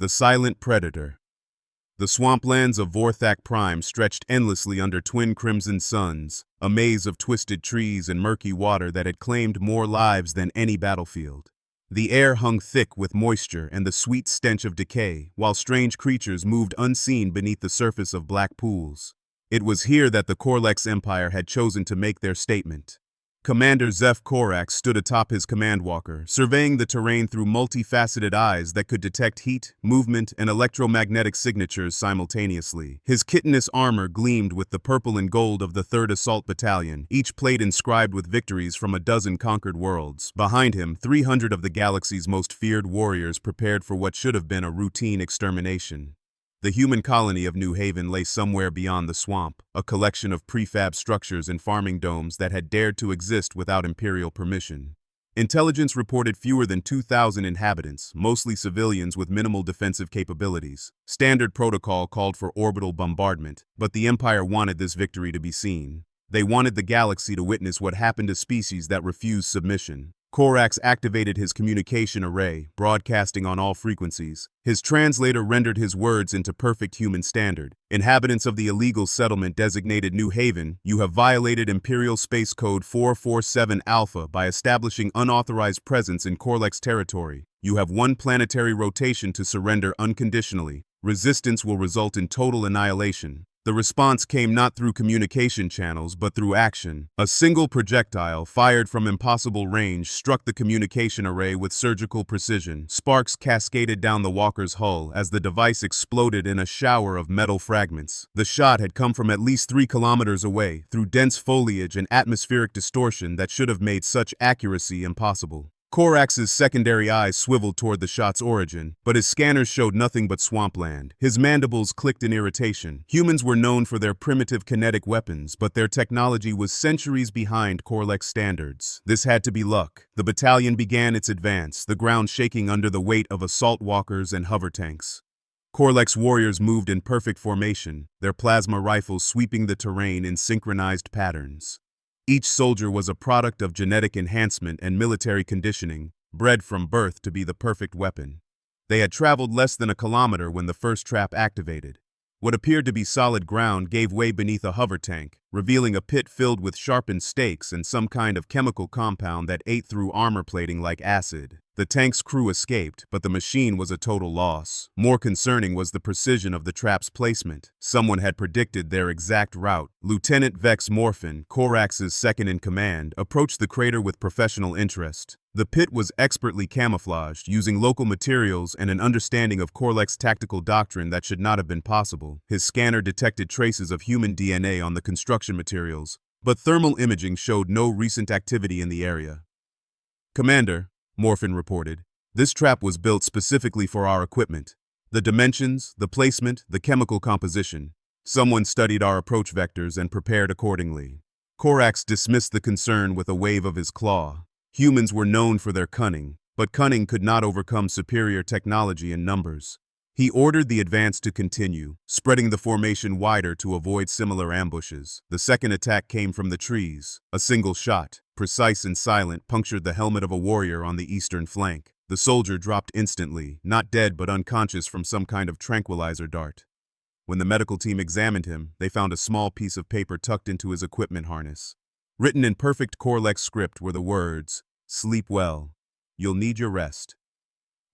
The Silent Predator. The swamplands of Vorthak Prime stretched endlessly under twin crimson suns, a maze of twisted trees and murky water that had claimed more lives than any battlefield. The air hung thick with moisture and the sweet stench of decay, while strange creatures moved unseen beneath the surface of black pools. It was here that the Korlex Empire had chosen to make their statement. Commander Zeph Korax stood atop his command walker, surveying the terrain through multifaceted eyes that could detect heat, movement, and electromagnetic signatures simultaneously. His chitinous armor gleamed with the purple and gold of the 3rd Assault Battalion, each plate inscribed with victories from a dozen conquered worlds. Behind him, 300 of the galaxy's most feared warriors prepared for what should have been a routine extermination. The human colony of New Haven lay somewhere beyond the swamp, a collection of prefab structures and farming domes that had dared to exist without Imperial permission. Intelligence reported fewer than 2,000 inhabitants, mostly civilians with minimal defensive capabilities. Standard protocol called for orbital bombardment, but the Empire wanted this victory to be seen. They wanted the galaxy to witness what happened to species that refused submission. Korax activated his communication array, broadcasting on all frequencies. His translator rendered his words into perfect human standard. Inhabitants of the illegal settlement designated New Haven, you have violated Imperial Space Code 447 Alpha by establishing unauthorized presence in Korlex territory. You have 1 planetary rotation to surrender unconditionally. Resistance will result in total annihilation. The response came not through communication channels, but through action. A single projectile, fired from impossible range, struck the communication array with surgical precision. Sparks cascaded down the walker's hull as the device exploded in a shower of metal fragments. The shot had come from at least 3 kilometers away, through dense foliage and atmospheric distortion that should have made such accuracy impossible. Korax's secondary eyes swiveled toward the shot's origin, but his scanners showed nothing but swampland. His mandibles clicked in irritation. Humans were known for their primitive kinetic weapons, but their technology was centuries behind Korlex standards. This had to be luck. The battalion began its advance, the ground shaking under the weight of assault walkers and hover tanks. Korlex warriors moved in perfect formation, their plasma rifles sweeping the terrain in synchronized patterns. Each soldier was a product of genetic enhancement and military conditioning, bred from birth to be the perfect weapon. They had traveled less than a kilometer when the first trap activated. What appeared to be solid ground gave way beneath a hover tank, revealing a pit filled with sharpened stakes and some kind of chemical compound that ate through armor plating like acid. The tank's crew escaped, but the machine was a total loss. More concerning was the precision of the trap's placement. Someone had predicted their exact route. Lieutenant Vex Morphin, Korax's second-in-command, approached the crater with professional interest. The pit was expertly camouflaged, using local materials and an understanding of Korlex tactical doctrine that should not have been possible. His scanner detected traces of human DNA on the construction materials, but thermal imaging showed no recent activity in the area. "Commander," Morphin reported, "this trap was built specifically for our equipment. The dimensions, the placement, the chemical composition. Someone studied our approach vectors and prepared accordingly." Korax dismissed the concern with a wave of his claw. Humans were known for their cunning, but cunning could not overcome superior technology in numbers. He ordered the advance to continue, spreading the formation wider to avoid similar ambushes. The second attack came from the trees. A single shot, precise and silent, punctured the helmet of a warrior on the eastern flank. The soldier dropped instantly, not dead but unconscious from some kind of tranquilizer dart. When the medical team examined him, they found a small piece of paper tucked into his equipment harness. Written in perfect Korlex script were the words, "Sleep well. You'll need your rest."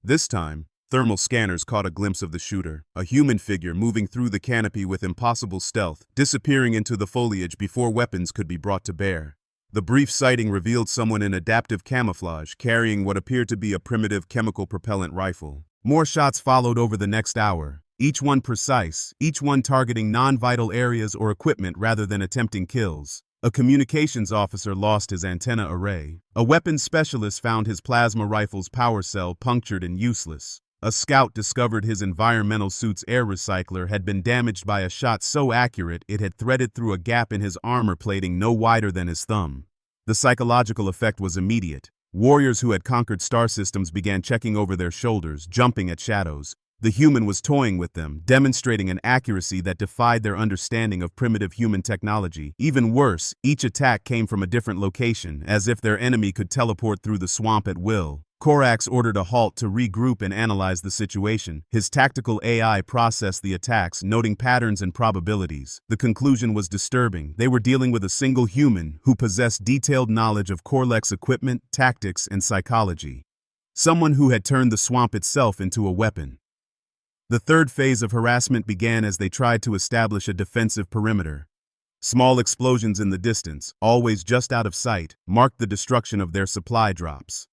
This time, thermal scanners caught a glimpse of the shooter, a human figure moving through the canopy with impossible stealth, disappearing into the foliage before weapons could be brought to bear. The brief sighting revealed someone in adaptive camouflage, carrying what appeared to be a primitive chemical propellant rifle. More shots followed over the next hour, each one precise, each one targeting non-vital areas or equipment rather than attempting kills. A communications officer lost his antenna array. A weapons specialist found his plasma rifle's power cell punctured and useless. A scout discovered his environmental suit's air recycler had been damaged by a shot so accurate it had threaded through a gap in his armor plating no wider than his thumb. The psychological effect was immediate. Warriors who had conquered star systems began checking over their shoulders, jumping at shadows. The human was toying with them, demonstrating an accuracy that defied their understanding of primitive human technology. Even worse, each attack came from a different location, as if their enemy could teleport through the swamp at will. Korax ordered a halt to regroup and analyze the situation. His tactical AI processed the attacks, noting patterns and probabilities. The conclusion was disturbing. They were dealing with a single human who possessed detailed knowledge of Korlek's equipment, tactics, and psychology. Someone who had turned the swamp itself into a weapon. The third phase of harassment began as they tried to establish a defensive perimeter. Small explosions in the distance, always just out of sight, marked the destruction of their supply drops.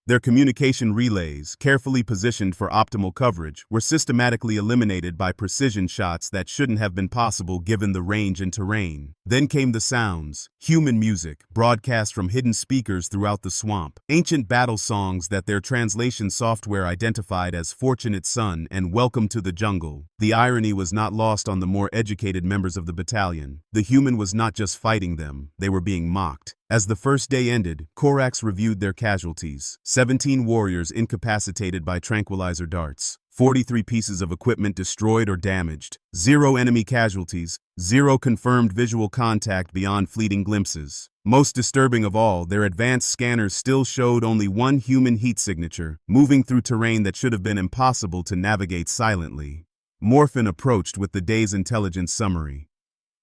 Their communication relays, carefully positioned for optimal coverage, were systematically eliminated by precision shots that shouldn't have been possible given the range and terrain. Then came the sounds, human music, broadcast from hidden speakers throughout the swamp, ancient battle songs that their translation software identified as Fortunate Son and Welcome to the Jungle. The irony was not lost on the more educated members of the battalion. The human was not just fighting them, they were being mocked. As the first day ended, Korax reviewed their casualties. 17 warriors incapacitated by tranquilizer darts. 43 pieces of equipment destroyed or damaged. 0 enemy casualties. 0 confirmed visual contact beyond fleeting glimpses. Most disturbing of all, their advanced scanners still showed only one human heat signature, moving through terrain that should have been impossible to navigate silently. Morphin approached with the day's intelligence summary.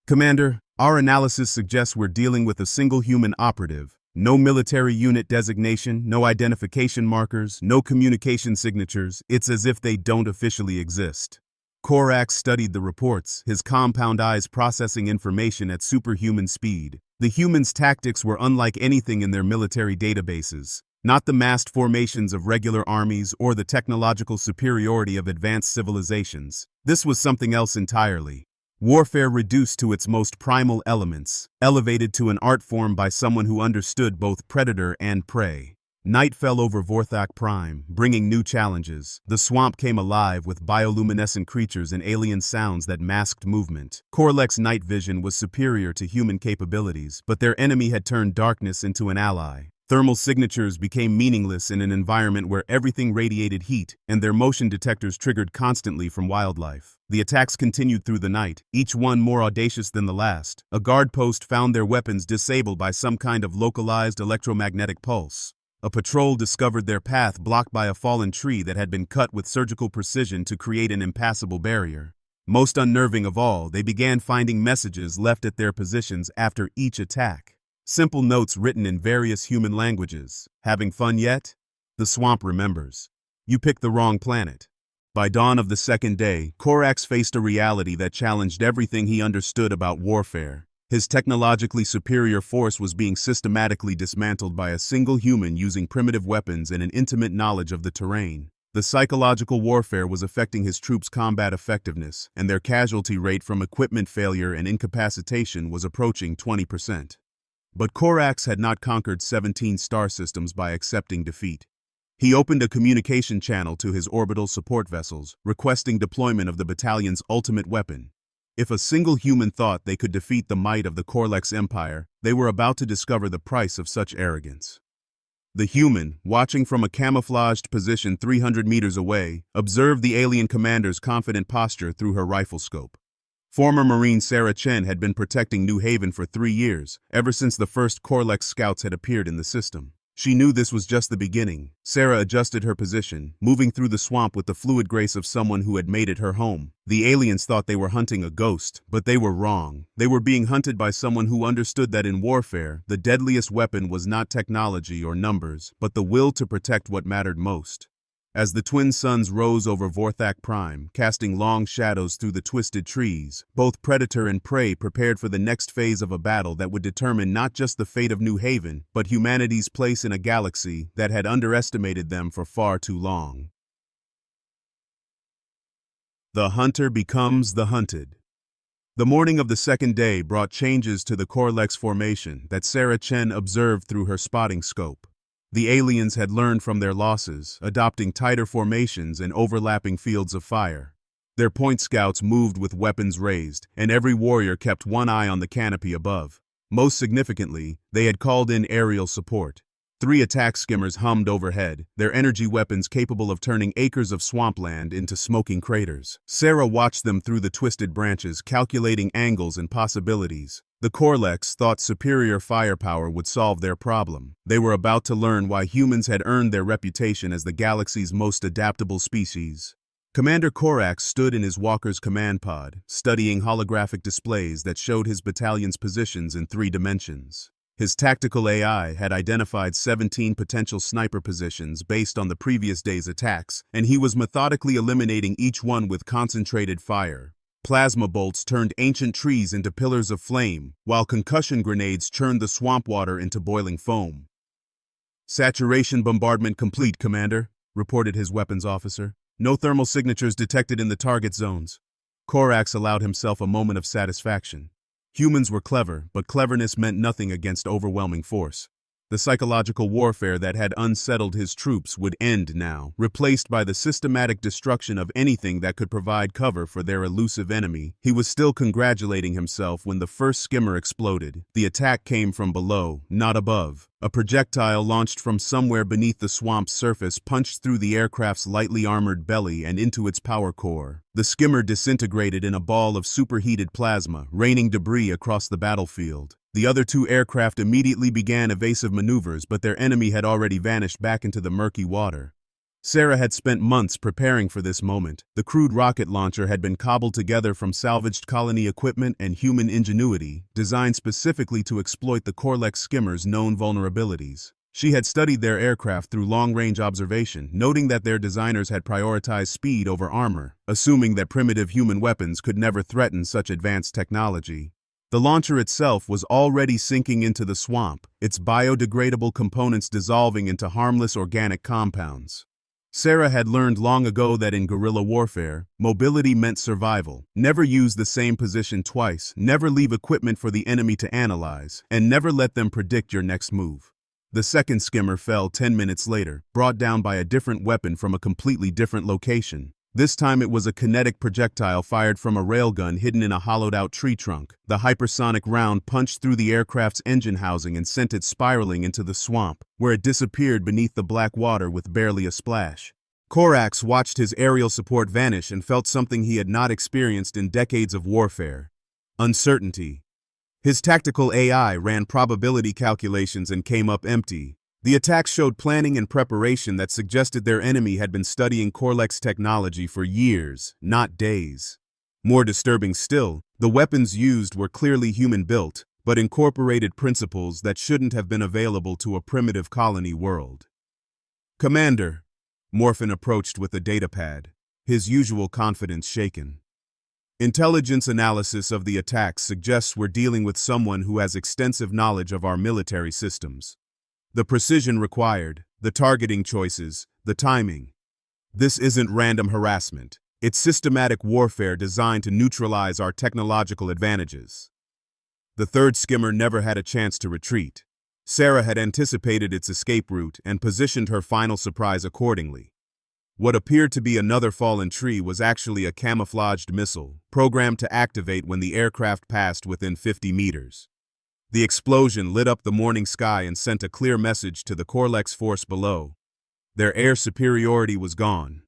Commander, our analysis suggests we're dealing with a single human operative. No military unit designation, no identification markers, no communication signatures. It's as if they don't officially exist. Korax studied the reports, his compound eyes processing information at superhuman speed. The humans' tactics were unlike anything in their military databases. Not the massed formations of regular armies or the technological superiority of advanced civilizations. This was something else entirely. Warfare reduced to its most primal elements, elevated to an art form by someone who understood both predator and prey. Night fell over Vorthak Prime, bringing new challenges. The swamp came alive with bioluminescent creatures and alien sounds that masked movement. Korlek's night vision was superior to human capabilities, but their enemy had turned darkness into an ally. Thermal signatures became meaningless in an environment where everything radiated heat, and their motion detectors triggered constantly from wildlife. The attacks continued through the night, each one more audacious than the last. A guard post found their weapons disabled by some kind of localized electromagnetic pulse. A patrol discovered their path blocked by a fallen tree that had been cut with surgical precision to create an impassable barrier. Most unnerving of all, they began finding messages left at their positions after each attack. Simple notes written in various human languages. Having fun yet? The swamp remembers. You picked the wrong planet. By dawn of the second day, Korax faced a reality that challenged everything he understood about warfare. His technologically superior force was being systematically dismantled by a single human using primitive weapons and an intimate knowledge of the terrain. The psychological warfare was affecting his troops' combat effectiveness, and their casualty rate from equipment failure and incapacitation was approaching 20%. But Korax had not conquered 17 star systems by accepting defeat. He opened a communication channel to his orbital support vessels, requesting deployment of the battalion's ultimate weapon. If a single human thought they could defeat the might of the Korlex Empire, they were about to discover the price of such arrogance. The human, watching from a camouflaged position 300 meters away, observed the alien commander's confident posture through her rifle scope. Former Marine Sarah Chen had been protecting New Haven for 3 years, ever since the first Korlex scouts had appeared in the system. She knew this was just the beginning. Sarah adjusted her position, moving through the swamp with the fluid grace of someone who had made it her home. The aliens thought they were hunting a ghost, but they were wrong. They were being hunted by someone who understood that in warfare, the deadliest weapon was not technology or numbers, but the will to protect what mattered most. As the twin suns rose over Vorthak Prime, casting long shadows through the twisted trees, both predator and prey prepared for the next phase of a battle that would determine not just the fate of New Haven, but humanity's place in a galaxy that had underestimated them for far too long. The hunter becomes the hunted. The morning of the second day brought changes to the Korlex formation that Sarah Chen observed through her spotting scope. The aliens had learned from their losses, adopting tighter formations and overlapping fields of fire. Their point scouts moved with weapons raised, and every warrior kept one eye on the canopy above. Most significantly, they had called in aerial support. 3 attack skimmers hummed overhead, their energy weapons capable of turning acres of swampland into smoking craters. Sarah watched them through the twisted branches, calculating angles and possibilities. The Korlex thought superior firepower would solve their problem. They were about to learn why humans had earned their reputation as the galaxy's most adaptable species. Commander Korax stood in his walker's command pod, studying holographic displays that showed his battalion's positions in 3 dimensions. His tactical AI had identified 17 potential sniper positions based on the previous day's attacks, and he was methodically eliminating each one with concentrated fire. Plasma bolts turned ancient trees into pillars of flame, while concussion grenades churned the swamp water into boiling foam. "Saturation bombardment complete, Commander," reported his weapons officer. "No thermal signatures detected in the target zones." Korax allowed himself a moment of satisfaction. Humans were clever, but cleverness meant nothing against overwhelming force. The psychological warfare that had unsettled his troops would end now, replaced by the systematic destruction of anything that could provide cover for their elusive enemy. He was still congratulating himself when the first skimmer exploded. The attack came from below, not above. A projectile launched from somewhere beneath the swamp's surface punched through the aircraft's lightly armored belly and into its power core. The skimmer disintegrated in a ball of superheated plasma, raining debris across the battlefield. The other 2 aircraft immediately began evasive maneuvers, but their enemy had already vanished back into the murky water. Sarah had spent months preparing for this moment. The crude rocket launcher had been cobbled together from salvaged colony equipment and human ingenuity, designed specifically to exploit the Korlex skimmer's known vulnerabilities. She had studied their aircraft through long-range observation, noting that their designers had prioritized speed over armor, assuming that primitive human weapons could never threaten such advanced technology. The launcher itself was already sinking into the swamp, its biodegradable components dissolving into harmless organic compounds. Sarah had learned long ago that in guerrilla warfare, mobility meant survival. Never use the same position twice, never leave equipment for the enemy to analyze, and never let them predict your next move. The second skimmer fell 10 minutes later, brought down by a different weapon from a completely different location. This time it was a kinetic projectile fired from a railgun hidden in a hollowed-out tree trunk. The hypersonic round punched through the aircraft's engine housing and sent it spiraling into the swamp, where it disappeared beneath the black water with barely a splash. Korax watched his aerial support vanish and felt something he had not experienced in decades of warfare: uncertainty. His tactical AI ran probability calculations and came up empty. The attack showed planning and preparation that suggested their enemy had been studying Korlex technology for years, not days. More disturbing still, the weapons used were clearly human-built, but incorporated principles that shouldn't have been available to a primitive colony world. "Commander," Morphin approached with a datapad, his usual confidence shaken. "Intelligence analysis of the attack suggests we're dealing with someone who has extensive knowledge of our military systems. The precision required, the targeting choices, the timing. This isn't random harassment. It's systematic warfare designed to neutralize our technological advantages." The third skimmer never had a chance to retreat. Sarah had anticipated its escape route and positioned her final surprise accordingly. What appeared to be another fallen tree was actually a camouflaged missile, programmed to activate when the aircraft passed within 50 meters. The explosion lit up the morning sky and sent a clear message to the Korlex force below. Their air superiority was gone.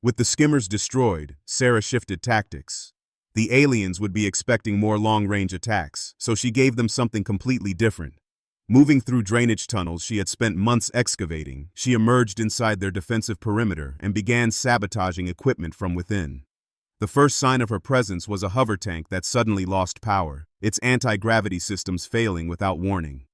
With the skimmers destroyed, Sarah shifted tactics. The aliens would be expecting more long-range attacks, so she gave them something completely different. Moving through drainage tunnels she had spent months excavating, she emerged inside their defensive perimeter and began sabotaging equipment from within. The first sign of her presence was a hover tank that suddenly lost power, its anti-gravity systems failing without warning.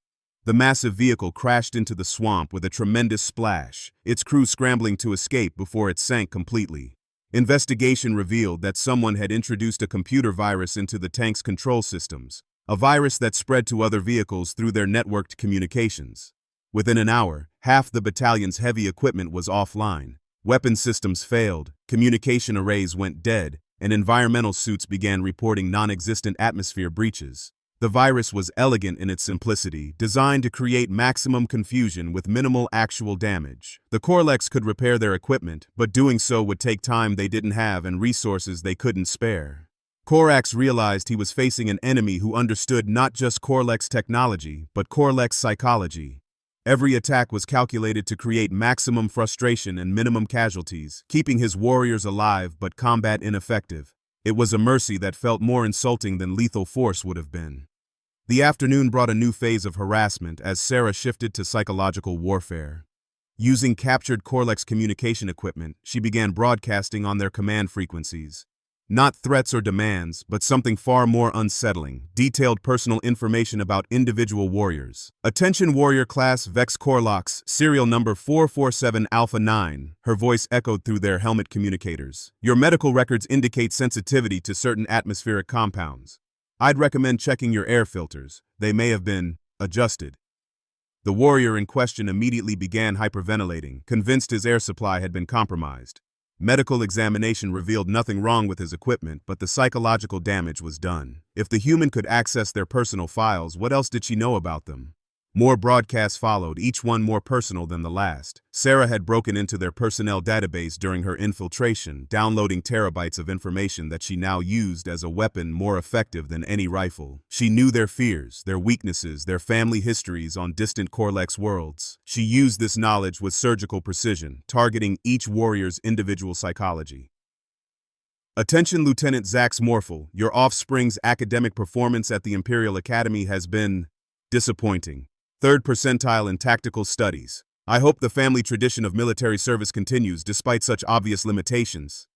The massive vehicle crashed into the swamp with a tremendous splash, its crew scrambling to escape before it sank completely. Investigation revealed that someone had introduced a computer virus into the tank's control systems, a virus that spread to other vehicles through their networked communications. Within an hour, half the battalion's heavy equipment was offline. Weapon systems failed, communication arrays went dead, and environmental suits began reporting non-existent atmosphere breaches. The virus was elegant in its simplicity, designed to create maximum confusion with minimal actual damage. The Korlex could repair their equipment, but doing so would take time they didn't have and resources they couldn't spare. Korax realized he was facing an enemy who understood not just Korlex technology, but Korlex psychology. Every attack was calculated to create maximum frustration and minimum casualties, keeping his warriors alive but combat ineffective. It was a mercy that felt more insulting than lethal force would have been. The afternoon brought a new phase of harassment as Sarah shifted to psychological warfare. Using captured Korlex communication equipment, she began broadcasting on their command frequencies. Not threats or demands, but something far more unsettling, detailed personal information about individual warriors. Attention warrior class Vex Korlox, serial number 447 Alpha 9, her voice echoed through their helmet communicators. Your medical records indicate sensitivity to certain atmospheric compounds. I'd recommend checking your air filters. They may have been adjusted. The warrior in question immediately began hyperventilating, convinced his air supply had been compromised. Medical examination revealed nothing wrong with his equipment, but the psychological damage was done. If the human could access their personal files, what else did she know about them? More broadcasts followed, each one more personal than the last. Sarah had broken into their personnel database during her infiltration, downloading terabytes of information that she now used as a weapon more effective than any rifle. She knew their fears, their weaknesses, their family histories on distant Korlex worlds. She used this knowledge with surgical precision, targeting each warrior's individual psychology. Attention Lieutenant Zax Morphel, your offspring's academic performance at the Imperial Academy has been disappointing. 3rd percentile in tactical studies. I hope the family tradition of military service continues despite such obvious limitations.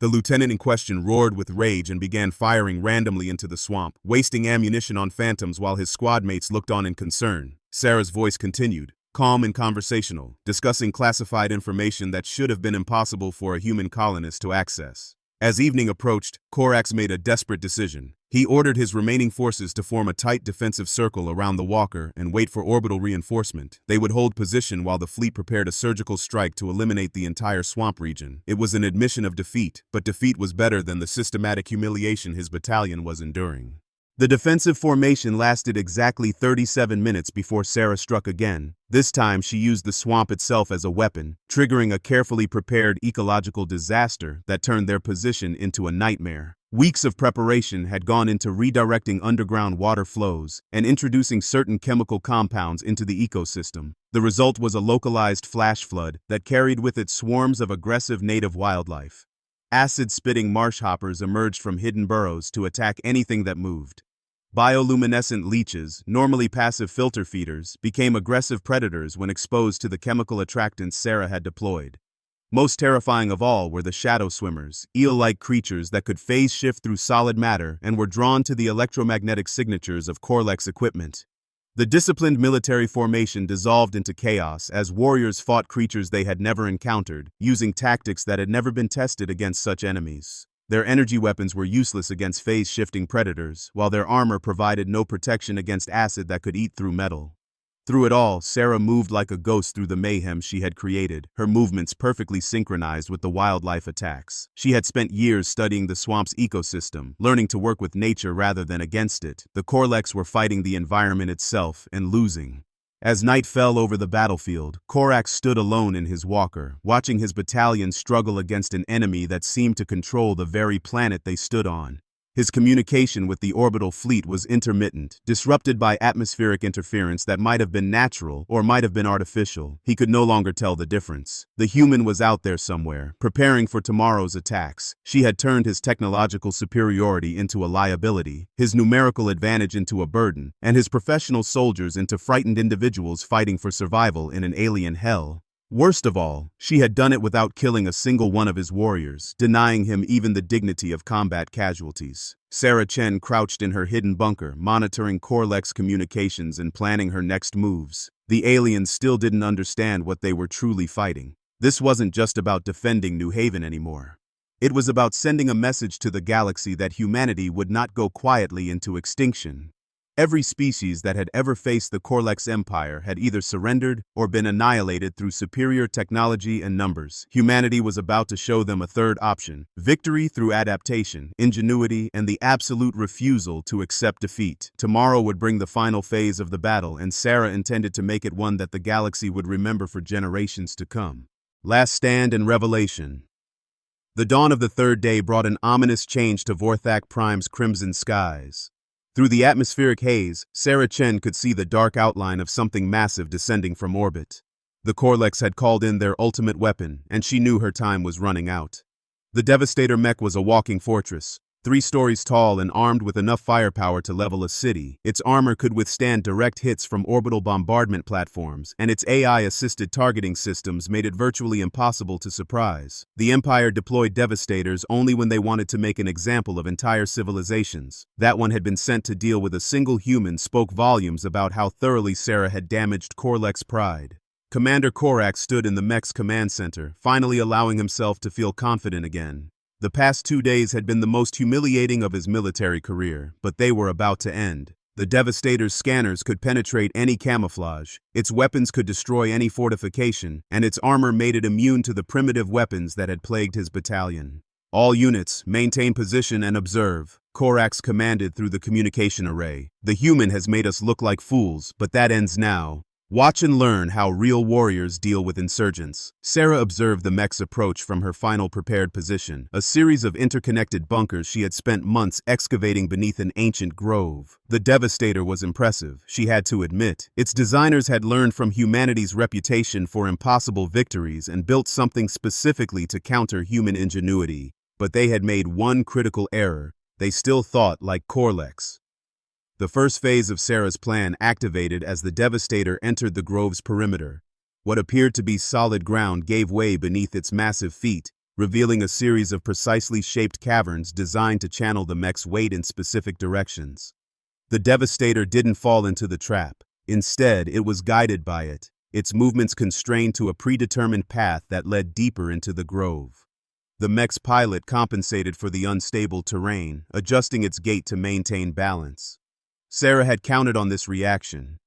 The lieutenant in question roared with rage and began firing randomly into the swamp, wasting ammunition on phantoms while his squad mates looked on in concern. Sarah's voice continued, calm and conversational, discussing classified information that should have been impossible for a human colonist to access. As evening approached, Korax made a desperate decision. He ordered his remaining forces to form a tight defensive circle around the walker and wait for orbital reinforcement. They would hold position while the fleet prepared a surgical strike to eliminate the entire swamp region. It was an admission of defeat, but defeat was better than the systematic humiliation his battalion was enduring. The defensive formation lasted exactly 37 minutes before Sarah struck again. This time she used the swamp itself as a weapon, triggering a carefully prepared ecological disaster that turned their position into a nightmare. Weeks of preparation had gone into redirecting underground water flows and introducing certain chemical compounds into the ecosystem. The result was a localized flash flood that carried with it swarms of aggressive native wildlife. Acid-spitting marsh hoppers emerged from hidden burrows to attack anything that moved. Bioluminescent leeches, normally passive filter feeders, became aggressive predators when exposed to the chemical attractants Sarah had deployed. Most terrifying of all were the shadow swimmers, eel-like creatures that could phase shift through solid matter and were drawn to the electromagnetic signatures of Korlex equipment. The disciplined military formation dissolved into chaos as warriors fought creatures they had never encountered, using tactics that had never been tested against such enemies. Their energy weapons were useless against phase-shifting predators, while their armor provided no protection against acid that could eat through metal. Through it all, Sarah moved like a ghost through the mayhem she had created, her movements perfectly synchronized with the wildlife attacks. She had spent years studying the swamp's ecosystem, learning to work with nature rather than against it. The Korlex were fighting the environment itself and losing. As night fell over the battlefield, Korax stood alone in his walker, watching his battalion struggle against an enemy that seemed to control the very planet they stood on. His communication with the orbital fleet was intermittent, disrupted by atmospheric interference that might have been natural or might have been artificial. He could no longer tell the difference. The human was out there somewhere, preparing for tomorrow's attacks. She had turned his technological superiority into a liability, his numerical advantage into a burden, and his professional soldiers into frightened individuals fighting for survival in an alien hell. Worst of all, she had done it without killing a single one of his warriors, denying him even the dignity of combat casualties. Sarah Chen crouched in her hidden bunker, monitoring Korlex communications and planning her next moves. The aliens still didn't understand what they were truly fighting. This wasn't just about defending New Haven anymore. It was about sending a message to the galaxy that humanity would not go quietly into extinction. Every species that had ever faced the Korlex Empire had either surrendered or been annihilated through superior technology and numbers. Humanity was about to show them a third option: victory through adaptation, ingenuity, and the absolute refusal to accept defeat. Tomorrow would bring the final phase of the battle, and Sarah intended to make it one that the galaxy would remember for generations to come. Last Stand and Revelation. The dawn of the third day brought an ominous change to Vorthak Prime's crimson skies. Through the atmospheric haze, Sarah Chen could see the dark outline of something massive descending from orbit. The Korlex had called in their ultimate weapon, and she knew her time was running out. The Devastator mech was a walking fortress, 3 stories tall and armed with enough firepower to level a city. Its armor could withstand direct hits from orbital bombardment platforms, and its AI-assisted targeting systems made it virtually impossible to surprise. The Empire deployed Devastators only when they wanted to make an example of entire civilizations. That one had been sent to deal with a single human spoke volumes about how thoroughly Sarah had damaged Korlek's pride. Commander Korak stood in the mech's command center, finally allowing himself to feel confident again. The past 2 days had been the most humiliating of his military career, but they were about to end. The Devastator's scanners could penetrate any camouflage, its weapons could destroy any fortification, and its armor made it immune to the primitive weapons that had plagued his battalion. All units, maintain position and observe, Korax commanded through the communication array. The human has made us look like fools, but that ends now. Watch and learn how real warriors deal with insurgents. Sarah observed the mech's approach from her final prepared position, a series of interconnected bunkers she had spent months excavating beneath an ancient grove. The Devastator was impressive, she had to admit. Its designers had learned from humanity's reputation for impossible victories and built something specifically to counter human ingenuity. But they had made one critical error. They still thought like Korlex. The first phase of Sarah's plan activated as the Devastator entered the grove's perimeter. What appeared to be solid ground gave way beneath its massive feet, revealing a series of precisely shaped caverns designed to channel the mech's weight in specific directions. The Devastator didn't fall into the trap. Instead, it was guided by it, its movements constrained to a predetermined path that led deeper into the grove. The mech's pilot compensated for the unstable terrain, adjusting its gait to maintain balance. Sarah had counted on this reaction.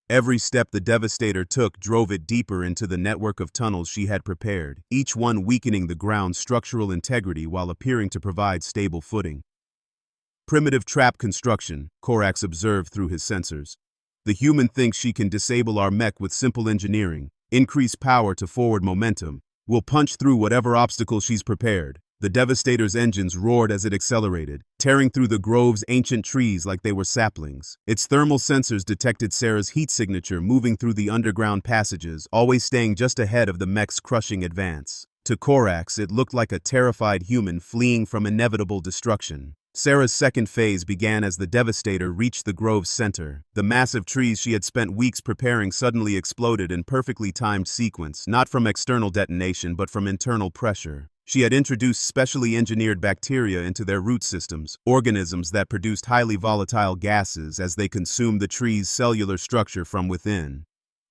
Every step the Devastator took drove it deeper into the network of tunnels she had prepared, each one weakening the ground's structural integrity while appearing to provide stable footing. Primitive trap construction, Korax observed through his sensors. The human thinks she can disable our mech with simple engineering, increase power to forward momentum. We'll punch through whatever obstacle she's prepared. The Devastator's engines roared as it accelerated, tearing through the grove's ancient trees like they were saplings. Its thermal sensors detected Sarah's heat signature moving through the underground passages, always staying just ahead of the mech's crushing advance. To Korax, it looked like a terrified human fleeing from inevitable destruction. Sarah's second phase began as the Devastator reached the grove's center. The massive trees she had spent weeks preparing suddenly exploded in perfectly timed sequence, not from external detonation but from internal pressure. She had introduced specially engineered bacteria into their root systems, organisms that produced highly volatile gases as they consumed the tree's cellular structure from within.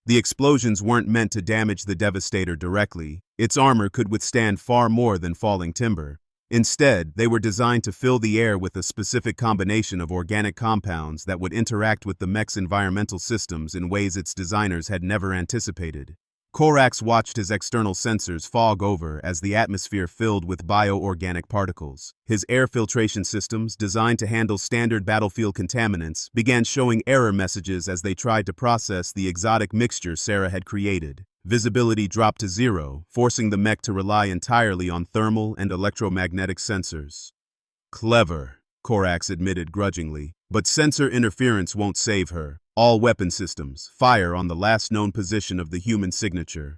The explosions weren't meant to damage the Devastator directly. Its armor could withstand far more than falling timber. Instead, they were designed to fill the air with a specific combination of organic compounds that would interact with the mech's environmental systems in ways its designers had never anticipated. Korax watched his external sensors fog over as the atmosphere filled with bioorganic particles. His air filtration systems, designed to handle standard battlefield contaminants, began showing error messages as they tried to process the exotic mixture Sarah had created. Visibility dropped to 0, forcing the mech to rely entirely on thermal and electromagnetic sensors. Clever, Korax admitted grudgingly, but sensor interference won't save her. All weapon systems fire on the last known position of the human signature.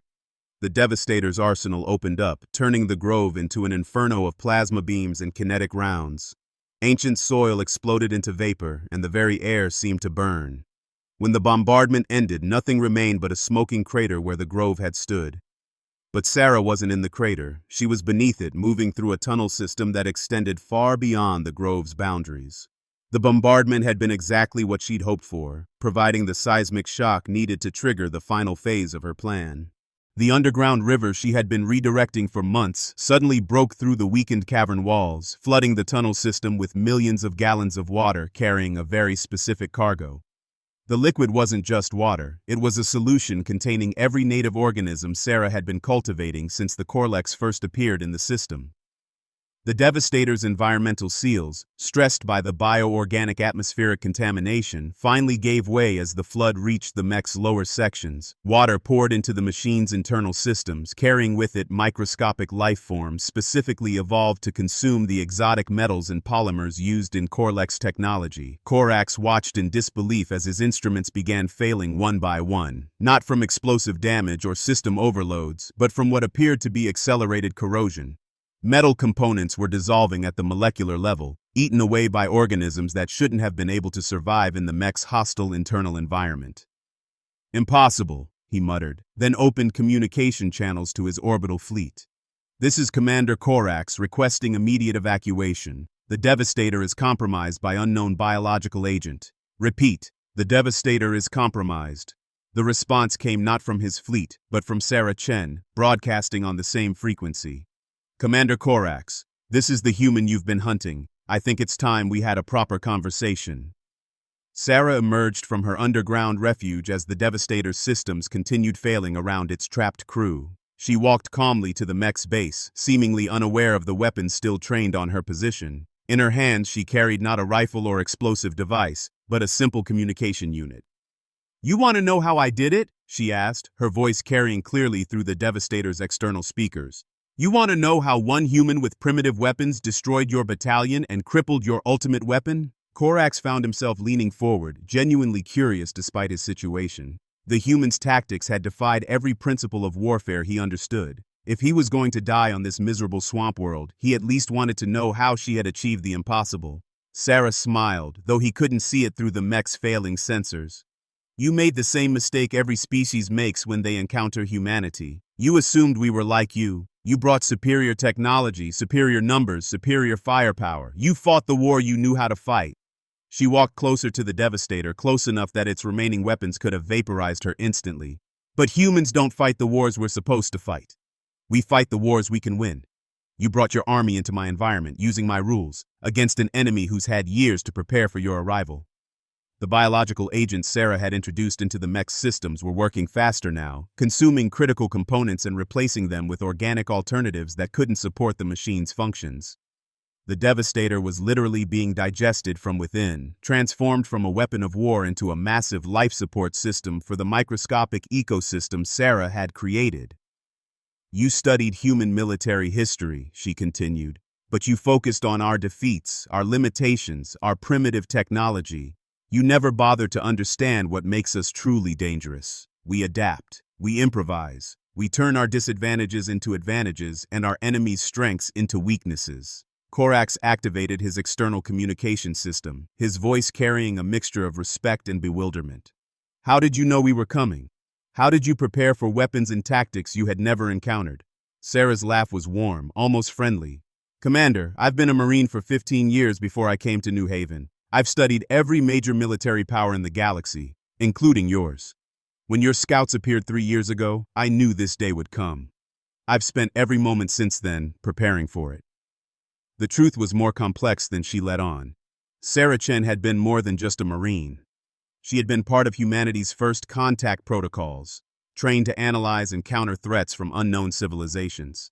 The Devastator's arsenal opened up, turning the grove into an inferno of plasma beams and kinetic rounds. Ancient soil exploded into vapor, and the very air seemed to burn. When the bombardment ended, nothing remained but a smoking crater where the grove had stood. But Sarah wasn't in the crater. She was beneath it, moving through a tunnel system that extended far beyond the grove's boundaries. The bombardment had been exactly what she'd hoped for, providing the seismic shock needed to trigger the final phase of her plan. The underground river she had been redirecting for months suddenly broke through the weakened cavern walls, flooding the tunnel system with millions of gallons of water carrying a very specific cargo. The liquid wasn't just water, it was a solution containing every native organism Sarah had been cultivating since the Korlex first appeared in the system. The Devastator's environmental seals, stressed by the bioorganic atmospheric contamination, finally gave way as the flood reached the mech's lower sections. Water poured into the machine's internal systems, carrying with it microscopic life forms specifically evolved to consume the exotic metals and polymers used in Korlek's technology. Korax watched in disbelief as his instruments began failing one by one, not from explosive damage or system overloads, but from what appeared to be accelerated corrosion. Metal components were dissolving at the molecular level, eaten away by organisms that shouldn't have been able to survive in the mech's hostile internal environment. "Impossible," he muttered, then opened communication channels to his orbital fleet. "This is Commander Korax requesting immediate evacuation. The Devastator is compromised by unknown biological agent. Repeat, the Devastator is compromised." The response came not from his fleet, but from Sarah Chen, broadcasting on the same frequency. "Commander Korax, this is the human you've been hunting. I think it's time we had a proper conversation." Sarah emerged from her underground refuge as the Devastator's systems continued failing around its trapped crew. She walked calmly to the mech's base, seemingly unaware of the weapons still trained on her position. In her hands, she carried not a rifle or explosive device, but a simple communication unit. "You want to know how I did it?" she asked, her voice carrying clearly through the Devastator's external speakers. "You want to know how one human with primitive weapons destroyed your battalion and crippled your ultimate weapon?" Korax found himself leaning forward, genuinely curious despite his situation. The human's tactics had defied every principle of warfare he understood. If he was going to die on this miserable swamp world, he at least wanted to know how she had achieved the impossible. Sarah smiled, though he couldn't see it through the mech's failing sensors. "You made the same mistake every species makes when they encounter humanity. You assumed we were like you. You brought superior technology, superior numbers, superior firepower. You fought the war you knew how to fight." She walked closer to the Devastator, close enough that its remaining weapons could have vaporized her instantly. "But humans don't fight the wars we're supposed to fight. We fight the wars we can win. You brought your army into my environment, using my rules, against an enemy who's had years to prepare for your arrival." The biological agents Sarah had introduced into the mech's systems were working faster now, consuming critical components and replacing them with organic alternatives that couldn't support the machine's functions. The Devastator was literally being digested from within, transformed from a weapon of war into a massive life support system for the microscopic ecosystem Sarah had created. "You studied human military history," she continued, "but you focused on our defeats, our limitations, our primitive technology. You never bothered to understand what makes us truly dangerous. We adapt, we improvise, we turn our disadvantages into advantages and our enemies' strengths into weaknesses." Korax activated his external communication system, his voice carrying a mixture of respect and bewilderment. "How did you know we were coming? How did you prepare for weapons and tactics you had never encountered?" Sarah's laugh was warm, almost friendly. "Commander, I've been a Marine for 15 years before I came to New Haven. I've studied every major military power in the galaxy, including yours. When your scouts appeared 3 years ago, I knew this day would come. I've spent every moment since then preparing for it." The truth was more complex than she let on. Sarah Chen had been more than just a Marine. She had been part of humanity's first contact protocols, trained to analyze and counter threats from unknown civilizations.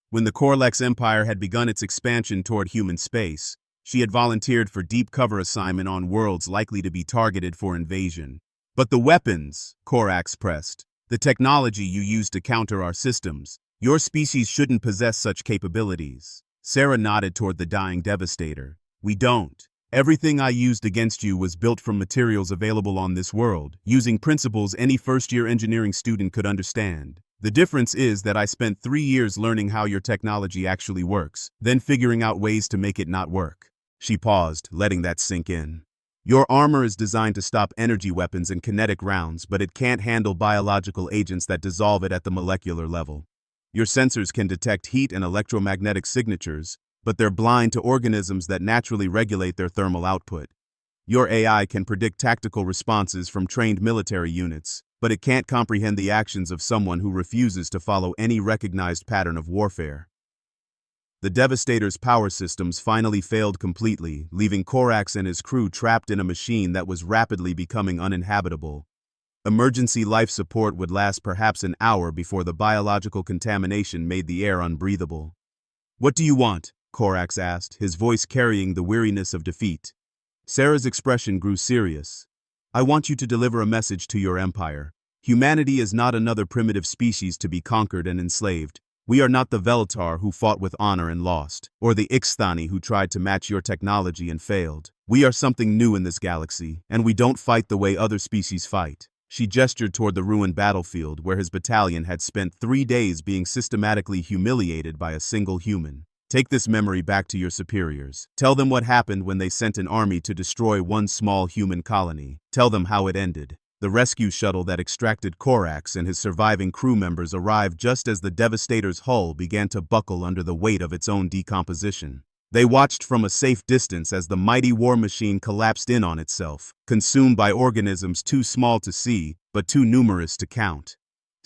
When the Korlek's empire had begun its expansion toward human space, she had volunteered for deep cover assignment on worlds likely to be targeted for invasion. "But the weapons," Korax pressed, "the technology you use to counter our systems, your species shouldn't possess such capabilities." Sarah nodded toward the dying Devastator. "We don't. Everything I used against you was built from materials available on this world, using principles any first-year engineering student could understand. The difference is that I spent 3 years learning how your technology actually works, then figuring out ways to make it not work." She paused, letting that sink in. "Your armor is designed to stop energy weapons and kinetic rounds, but it can't handle biological agents that dissolve it at the molecular level. Your sensors can detect heat and electromagnetic signatures, but they're blind to organisms that naturally regulate their thermal output. Your AI can predict tactical responses from trained military units, but it can't comprehend the actions of someone who refuses to follow any recognized pattern of warfare." The Devastator's power systems finally failed completely, leaving Korax and his crew trapped in a machine that was rapidly becoming uninhabitable. Emergency life support would last perhaps an hour before the biological contamination made the air unbreathable. "What do you want?" Corax asked, his voice carrying the weariness of defeat. Sarah's expression grew serious. I want you to deliver a message to your empire. Humanity is not another primitive species to be conquered and enslaved. We are not the Velatar who fought with honor and lost, or the Ixthani who tried to match your technology and failed. We are something new in this galaxy, and we don't fight the way other species fight. She gestured toward the ruined battlefield where his battalion had spent 3 days being systematically humiliated by a single human. Take this memory back to your superiors. Tell them what happened when they sent an army to destroy one small human colony. Tell them how it ended. The rescue shuttle that extracted Corax and his surviving crew members arrived just as the Devastator's hull began to buckle under the weight of its own decomposition. They watched from a safe distance as the mighty war machine collapsed in on itself, consumed by organisms too small to see, but too numerous to count.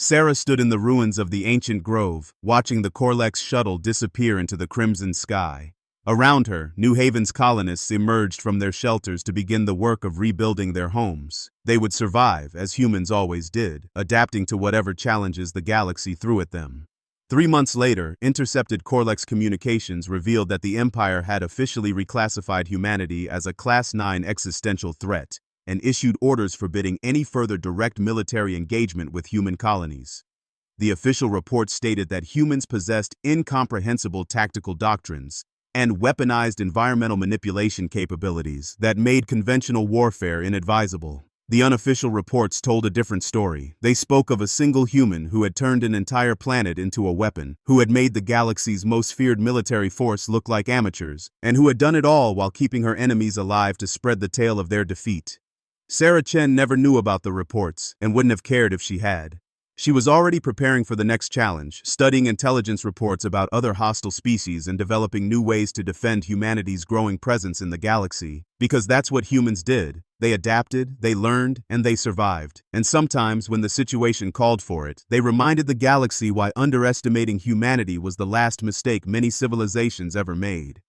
Sarah stood in the ruins of the ancient grove, watching the Corlex shuttle disappear into the crimson sky. Around her, New Haven's colonists emerged from their shelters to begin the work of rebuilding their homes. They would survive, as humans always did, adapting to whatever challenges the galaxy threw at them. 3 months later, intercepted Corlex communications revealed that the Empire had officially reclassified humanity as a Class 9 existential threat and issued orders forbidding any further direct military engagement with human colonies. The official report stated that humans possessed incomprehensible tactical doctrines and weaponized environmental manipulation capabilities that made conventional warfare inadvisable. The unofficial reports told a different story. They spoke of a single human who had turned an entire planet into a weapon, who had made the galaxy's most feared military force look like amateurs, and who had done it all while keeping her enemies alive to spread the tale of their defeat. Sarah Chen never knew about the reports and wouldn't have cared if she had. She was already preparing for the next challenge, studying intelligence reports about other hostile species and developing new ways to defend humanity's growing presence in the galaxy. Because that's what humans did. They adapted, they learned, and they survived. And sometimes, when the situation called for it, they reminded the galaxy why underestimating humanity was the last mistake many civilizations ever made.